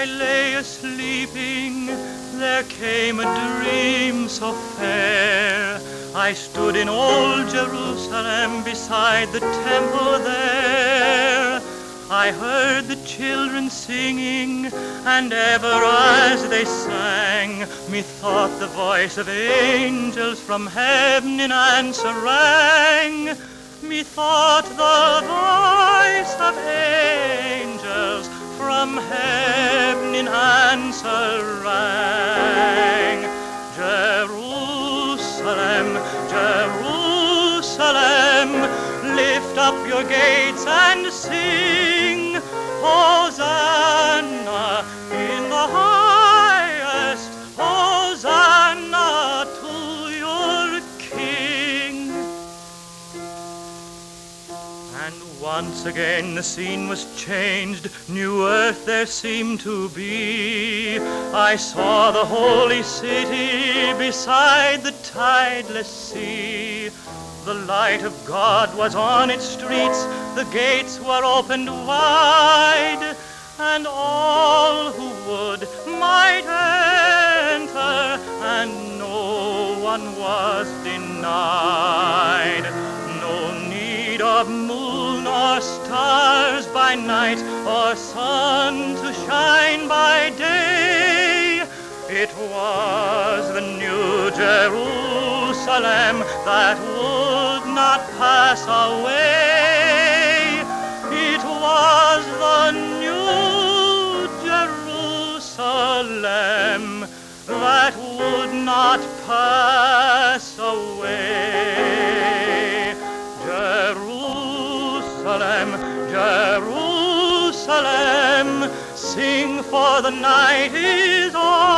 I lay a-sleeping, there came a dream so fair. I stood in old Jerusalem beside the temple there. I heard the children singing, and ever as they sang, methought the voice of angels from heaven in answer rang. Methought the voice of angels from heaven in answer rang. Jerusalem, Jerusalem, lift up your gates and sing, Hosanna in the highest, Hosanna to your King. And once again the scene was changed, new earth there seemed to be. I saw the holy city beside the tideless sea. The light of God was on its streets, the gates were opened wide, and all who would might enter, and no one was denied. No need of moon or stars by night, or sun to shine by day. It was the new Jerusalem that would not pass away. It was the new Jerusalem that would not pass away. Jerusalem, Jerusalem, sing, for the night is o'er.